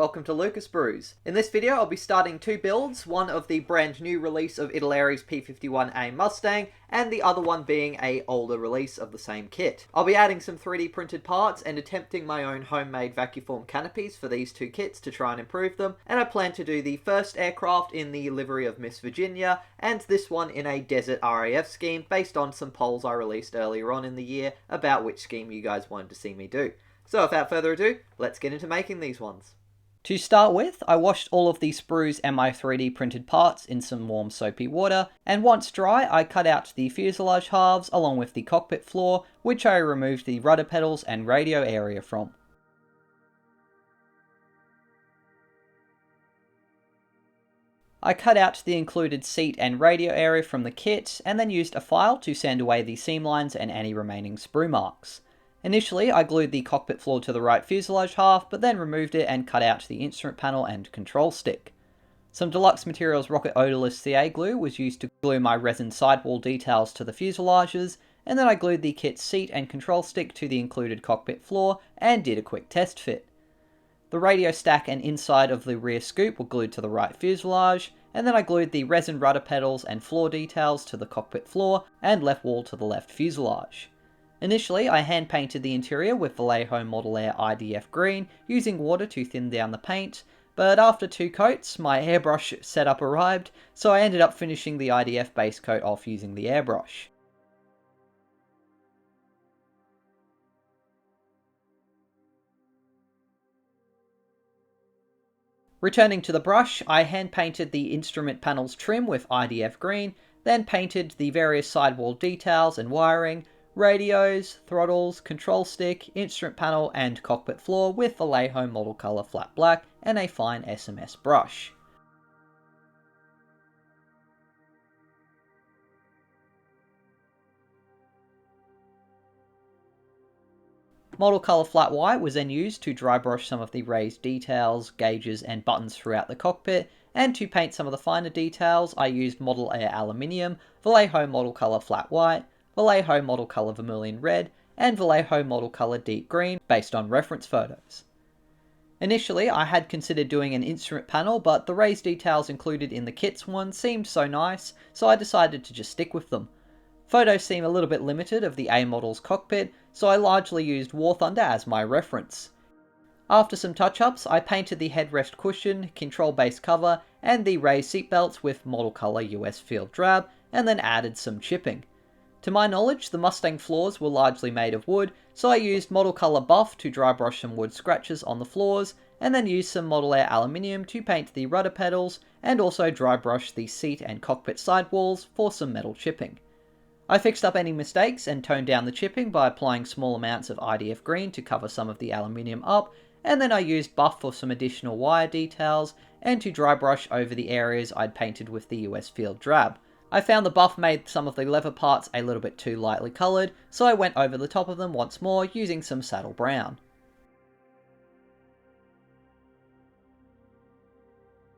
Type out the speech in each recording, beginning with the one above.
welcome to Lucas Brews. In this video I'll be starting two builds, one of the brand new release of Italeri's P-51A Mustang, and the other one being an older release of the same kit. I'll be adding some 3D printed parts and attempting my own homemade vacuform canopies for these two kits to try and improve them, and I plan to do the first aircraft in the livery of Miss Virginia, and this one in a desert RAF scheme based on some polls I released earlier on in the year about which scheme you guys wanted to see me do. So without further ado, let's get into making these ones. To start with, I washed all of the sprues and my 3D printed parts in some warm soapy water, and once dry I cut out the fuselage halves along with the cockpit floor, which I removed the rudder pedals and radio area from. I cut out the included seat and radio area from the kit, and then used a file to sand away the seam lines and any remaining sprue marks. Initially, I glued the cockpit floor to the right fuselage half, but then removed it and cut out the instrument panel and control stick. Some Deluxe Materials Rocket Odorless CA glue was used to glue my resin sidewall details to the fuselages, and then I glued the kit's seat and control stick to the included cockpit floor and did a quick test fit. The radio stack and inside of the rear scoop were glued to the right fuselage, and then I glued the resin rudder pedals and floor details to the cockpit floor and left wall to the left fuselage. Initially, I hand painted the interior with Vallejo Model Air IDF green, using water to thin down the paint, but after 2 coats, my airbrush setup arrived, so I ended up finishing the IDF base coat off using the airbrush. Returning to the brush, I hand painted the instrument panel's trim with IDF green, then painted the various sidewall details and wiring, radios, throttles, control stick, instrument panel and cockpit floor with Vallejo model color flat black and a fine SMS brush. Model color flat white was then used to dry brush some of the raised details, gauges and buttons throughout the cockpit, and to paint some of the finer details I used Model Air aluminium, Vallejo model color flat white, Vallejo model color vermilion red, and Vallejo model color deep green based on reference photos. Initially, I had considered doing an instrument panel, but the raised details included in the kit's one seemed so nice, so I decided to just stick with them. Photos seem a little bit limited of the A model's cockpit, so I largely used War Thunder as my reference. After some touch-ups, I painted the headrest cushion, control base cover, and the raised seatbelts with model color US Field Drab, and then added some chipping. To my knowledge, the Mustang floors were largely made of wood, so I used model color buff to dry brush some wood scratches on the floors, and then used some Model Air aluminium to paint the rudder pedals, and also dry brush the seat and cockpit sidewalls for some metal chipping. I fixed up any mistakes and toned down the chipping by applying small amounts of IDF green to cover some of the aluminium up, and then I used buff for some additional wire details, and to dry brush over the areas I'd painted with the US Field Drab. I found the buff made some of the leather parts a little bit too lightly coloured, so I went over the top of them once more using some saddle brown.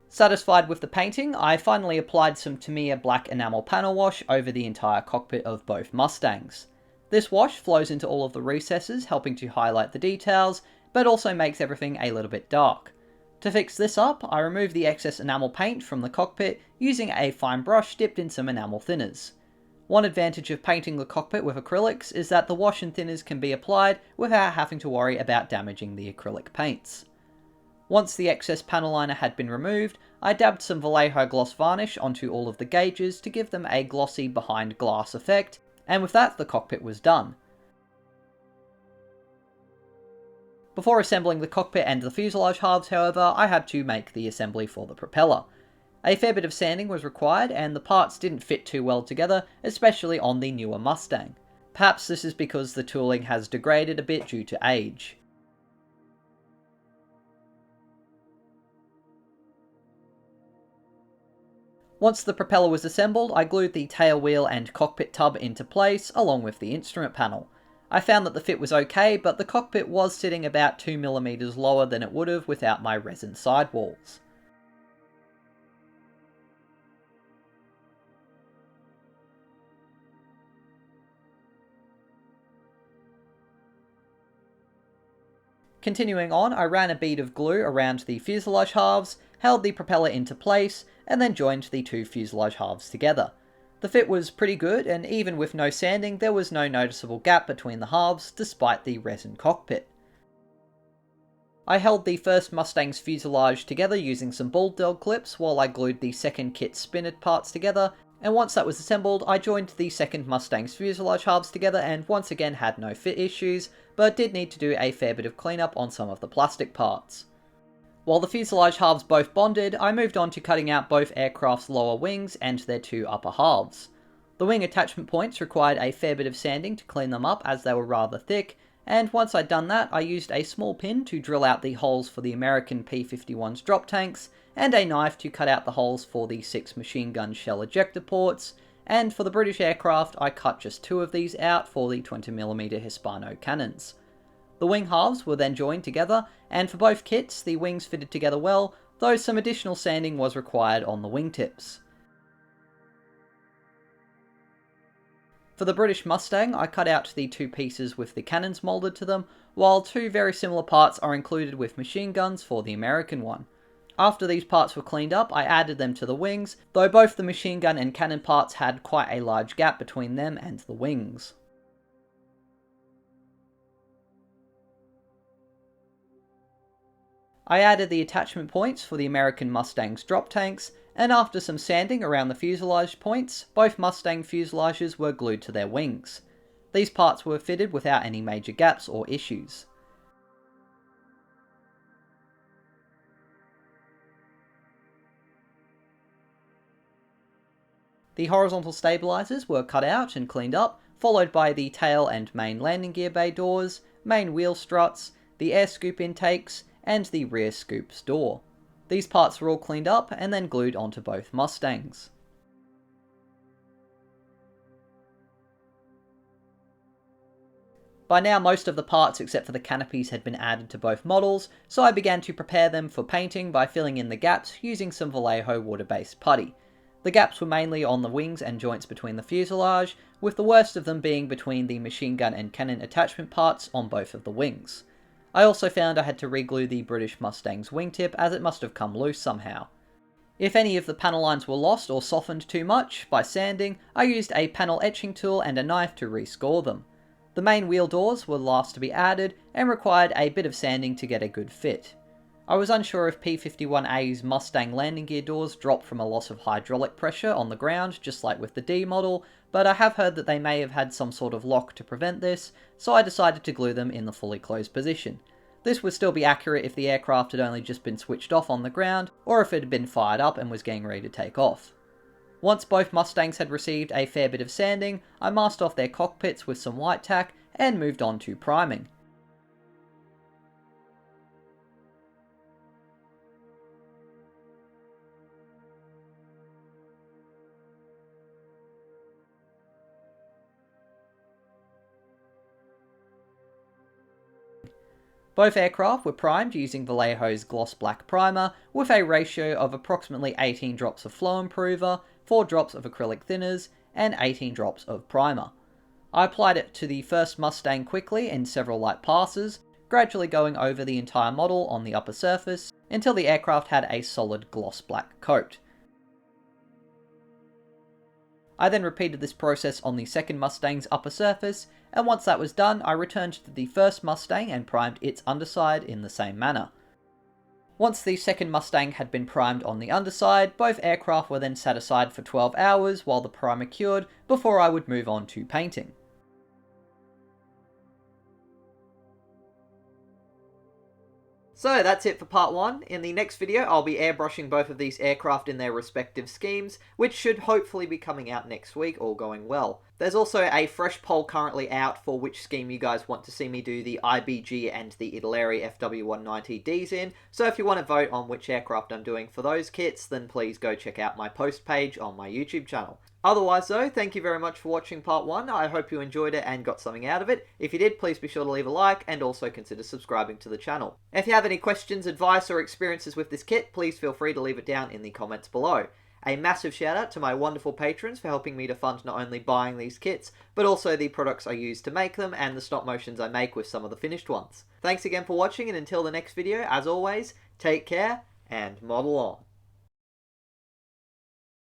Satisfied with the painting, I finally applied some Tamiya black enamel panel wash over the entire cockpit of both Mustangs. This wash flows into all of the recesses, helping to highlight the details, but also makes everything a little bit dark. To fix this up, I removed the excess enamel paint from the cockpit using a fine brush dipped in some enamel thinners. One advantage of painting the cockpit with acrylics is that the wash and thinners can be applied without having to worry about damaging the acrylic paints. Once the excess panel liner had been removed, I dabbed some Vallejo gloss varnish onto all of the gauges to give them a glossy behind glass effect, and with that the cockpit was done. Before assembling the cockpit and the fuselage halves, however, I had to make the assembly for the propeller. A fair bit of sanding was required, and the parts didn't fit too well together, especially on the newer Mustang. Perhaps this is because the tooling has degraded a bit due to age. Once the propeller was assembled, I glued the tail wheel and cockpit tub into place, along with the instrument panel. I found that the fit was okay, but the cockpit was sitting about 2mm lower than it would have without my resin sidewalls. Continuing on, I ran a bead of glue around the fuselage halves, held the propeller into place, and then joined the two fuselage halves together. The fit was pretty good, and even with no sanding, there was no noticeable gap between the halves, despite the resin cockpit. I held the first Mustang's fuselage together using some ball dowel clips while I glued the second kit's spinnered parts together, and once that was assembled, I joined the second Mustang's fuselage halves together and once again had no fit issues, but did need to do a fair bit of cleanup on some of the plastic parts. While the fuselage halves both bonded, I moved on to cutting out both aircraft's lower wings and their two upper halves. The wing attachment points required a fair bit of sanding to clean them up as they were rather thick, and once I'd done that, I used a small pin to drill out the holes for the American P-51's drop tanks, and a knife to cut out the holes for the 6 machine gun shell ejector ports, and for the British aircraft, I cut just 2 of these out for the 20mm Hispano cannons. The wing halves were then joined together, and for both kits, the wings fitted together well, though some additional sanding was required on the wingtips. For the British Mustang, I cut out the 2 pieces with the cannons moulded to them, while 2 very similar parts are included with machine guns for the American one. After these parts were cleaned up, I added them to the wings, though both the machine gun and cannon parts had quite a large gap between them and the wings. I added the attachment points for the American Mustang's drop tanks, and after some sanding around the fuselage points, both Mustang fuselages were glued to their wings. These parts were fitted without any major gaps or issues. The horizontal stabilizers were cut out and cleaned up, followed by the tail and main landing gear bay doors, main wheel struts, the air scoop intakes, and the rear scoops door. These parts were all cleaned up and then glued onto both Mustangs. By now most of the parts except for the canopies had been added to both models, so I began to prepare them for painting by filling in the gaps using some Vallejo water-based putty. The gaps were mainly on the wings and joints between the fuselage, with the worst of them being between the machine gun and cannon attachment parts on both of the wings. I also found I had to re-glue the British Mustang's wingtip as it must have come loose somehow. If any of the panel lines were lost or softened too much by sanding, I used a panel etching tool and a knife to rescore them. The main wheel doors were last to be added and required a bit of sanding to get a good fit. I was unsure if P-51A's Mustang landing gear doors drop from a loss of hydraulic pressure on the ground, just like with the D model, but I have heard that they may have had some sort of lock to prevent this, so I decided to glue them in the fully closed position. This would still be accurate if the aircraft had only just been switched off on the ground, or if it had been fired up and was getting ready to take off. Once both Mustangs had received a fair bit of sanding, I masked off their cockpits with some white tack and moved on to priming. Both aircraft were primed using Vallejo's gloss black primer with a ratio of approximately 18 drops of flow improver, 4 drops of acrylic thinners, and 18 drops of primer. I applied it to the first Mustang quickly in several light passes, gradually going over the entire model on the upper surface until the aircraft had a solid gloss black coat. I then repeated this process on the second Mustang's upper surface, and once that was done, I returned to the first Mustang and primed its underside in the same manner. Once the second Mustang had been primed on the underside, both aircraft were then set aside for 12 hours while the primer cured before I would move on to painting. So that's it for part 1. In the next video I'll be airbrushing both of these aircraft in their respective schemes, which should hopefully be coming out next week, all going well. There's also a fresh poll currently out for which scheme you guys want to see me do the IBG and the Italeri FW190Ds in, so if you want to vote on which aircraft I'm doing for those kits, then please go check out my post page on my YouTube channel. Otherwise though, thank you very much for watching part 1, I hope you enjoyed it and got something out of it. If you did, please be sure to leave a like and also consider subscribing to the channel. If you have any questions, advice or experiences with this kit, please feel free to leave it down in the comments below. A massive shout out to my wonderful patrons for helping me to fund not only buying these kits, but also the products I use to make them and the stop motions I make with some of the finished ones. Thanks again for watching, and until the next video, as always, take care and model on.